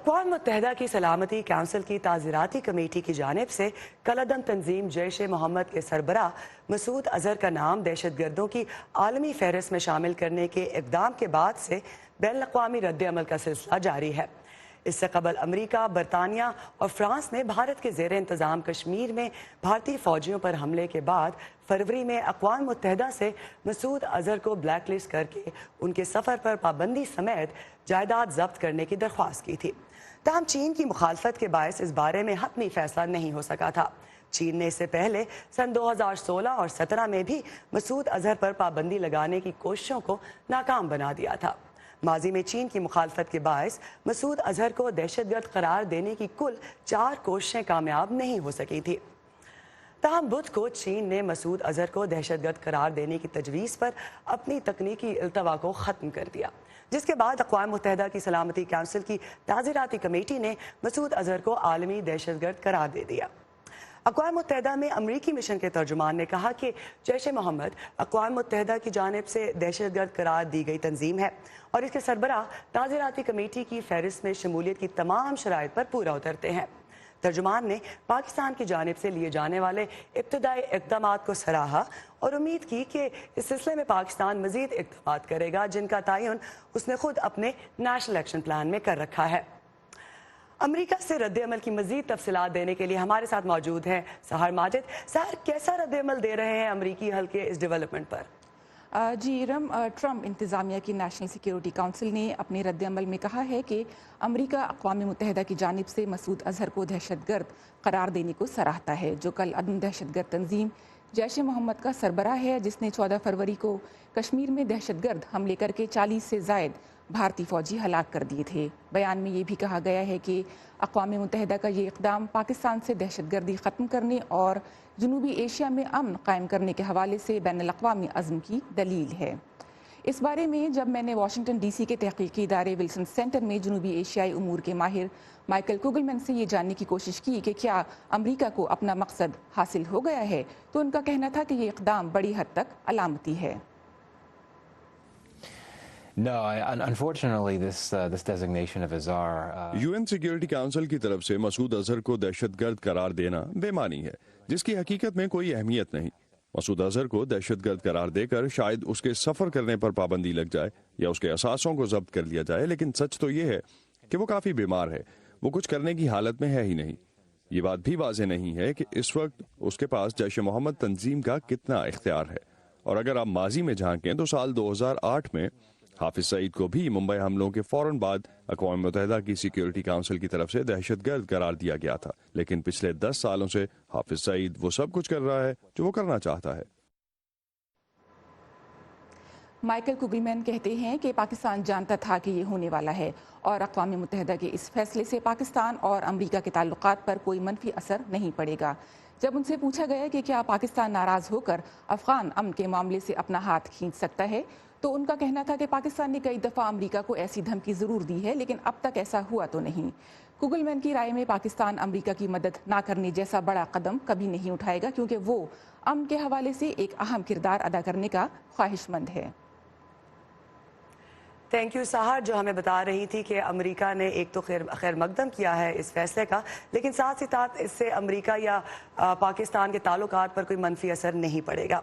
اقوام متحدہ کی سلامتی کونسل کی تعزیراتی کمیٹی کی جانب سے کالعدم تنظیم جیش محمد کے سربراہ مسعود اظہر کا نام دہشت گردوں کی عالمی فہرست میں شامل کرنے کے اقدام کے بعد سے بین الاقوامی رد عمل کا سلسلہ جاری ہے۔ اس سے قبل امریکہ، برطانیہ اور فرانس نے بھارت کے زیر انتظام کشمیر میں بھارتی فوجیوں پر حملے کے بعد فروری میں اقوام متحدہ سے مسعود اظہر کو بلیک لسٹ کر کے ان کے سفر پر پابندی سمیت جائیداد ضبط کرنے کی درخواست کی تھی۔ تاہم چین کی مخالفت کے باعث اس بارے میں حتمی فیصلہ نہیں ہو سکا تھا۔ چین نے اس سے پہلے سن 2016 اور 17 میں بھی مسعود اظہر پر پابندی لگانے کی کوششوں کو ناکام بنا دیا تھا۔ ماضی میں چین کی مخالفت کے باعث مسعود اظہر کو دہشت گرد قرار دینے کی کل 4 کوششیں کامیاب نہیں ہو سکی تھی۔ تاہم بدھ کو چین نے مسعود اظہر کو دہشت گرد قرار دینے کی تجویز پر اپنی تکنیکی التوا کو ختم کر دیا، جس کے بعد اقوام متحدہ کی سلامتی کونسل کی تعزیراتی کمیٹی نے مسعود اظہر کو عالمی دہشت گرد قرار دے دیا۔ اقوام متحدہ میں امریکی مشن کے ترجمان نے کہا کہ جیش محمد اقوام متحدہ کی جانب سے دہشت گرد قرار دی گئی تنظیم ہے اور اس کے سربراہ تعزیراتی کمیٹی کی فہرست میں شمولیت کی تمام شرائط پر پورا اترتے ہیں۔ ترجمان نے پاکستان کی جانب سے لیے جانے والے ابتدائی اقدامات کو سراہا اور امید کی کہ اس سلسلے میں پاکستان مزید اقدامات کرے گا جن کا تعین اس نے خود اپنے نیشنل ایکشن پلان میں کر رکھا ہے۔ امریکہ سے رد عمل کی مزید تفصیلات دینے کے لیے ہمارے ساتھ موجود ہیں سحر ماجد۔ سحر، کیسا رد عمل دے رہے ہیں امریکی حلقے اس ڈیولپمنٹ پر؟ جی ارم، ٹرمپ انتظامیہ کی نیشنل سیکیورٹی کونسل نے اپنے رد عمل میں کہا ہے کہ امریکہ اقوام متحدہ کی جانب سے مسعود اظہر کو دہشت گرد قرار دینے کو سراہتا ہے، جو کل عدم دہشت گرد تنظیم جیش محمد کا سربراہ ہے، جس نے 14 فروری کو کشمیر میں دہشت گرد حملے کر کے 40 سے زائد بھارتی فوجی ہلاک کر دیے تھے۔ بیان میں یہ بھی کہا گیا ہے کہ اقوام متحدہ کا یہ اقدام پاکستان سے دہشت گردی ختم کرنے اور جنوبی ایشیا میں امن قائم کرنے کے حوالے سے بین الاقوامی عزم کی دلیل ہے۔ اس بارے میں جب میں نے واشنگٹن ڈی سی کے تحقیقی ادارے ولسن سینٹر میں جنوبی ایشیائی امور کے ماہر مائیکل کوگلمین سے یہ جاننے کی کوشش کی کہ کیا امریکہ کو اپنا مقصد حاصل ہو گیا ہے، تو ان کا کہنا تھا کہ یہ اقدام بڑی حد تک علامتی ہے۔ No, unfortunately, this designation of Azhar. UN security council کی طرف سے مسعود اظہر کو دہشت گرد قرار دینا بے معنی ہے، جس کی حقیقت میں کوئی اہمیت نہیں۔ مسعود اظہر کو دہشت گرد قرار دے کر شاید اس کے سفر کرنے پر پابندی لگ جائے یا اس کے اثاثوں کو ضبط کر لیا جائے، لیکن سچ تو یہ ہے کہ وہ کافی بیمار ہے، وہ کچھ کرنے کی حالت میں ہے ہی نہیں۔ یہ بات بھی واضح نہیں ہے کہ اس وقت اس کے پاس جیش محمد تنظیم کا کتنا اختیار ہے، اور اگر آپ ماضی میں جھانکیں تو سال 2008 میں حافظ سعید کو بھی ممبئی حملوں کے فوراً بعد اقوام متحدہ کی سیکیورٹی کونسل کی طرف سے دہشت گرد قرار دیا گیا تھا، لیکن پچھلے 10 سالوں سے حافظ سعید وہ سب کچھ کر رہا ہے جو وہ کرنا چاہتا ہے۔ مائیکل کوگلمین کہتے ہیں کہ پاکستان جانتا تھا کہ یہ ہونے والا ہے اور اقوام متحدہ کے اس فیصلے سے پاکستان اور امریکہ کے تعلقات پر کوئی منفی اثر نہیں پڑے گا۔ جب ان سے پوچھا گیا کہ کیا پاکستان ناراض ہو کر افغان امن کے معاملے سے اپنا ہاتھ کھینچ سکتا ہے، تو ان کا کہنا تھا کہ پاکستان نے کئی دفعہ امریکہ کو ایسی دھمکی ضرور دی ہے، لیکن اب تک ایسا ہوا تو نہیں۔ کوگلمین کی رائے میں پاکستان امریکہ کی مدد نہ کرنے جیسا بڑا قدم کبھی نہیں اٹھائے گا، کیونکہ وہ امن کے حوالے سے ایک اہم کردار ادا کرنے کا خواہش مند ہے۔ تھینک یو سحر، جو ہمیں بتا رہی تھی کہ امریکہ نے ایک تو خیر مقدم کیا ہے اس فیصلے کا، لیکن ساتھ ہی ساتھ اس سے امریکہ یا پاکستان کے تعلقات پر کوئی منفی اثر نہیں پڑے گا۔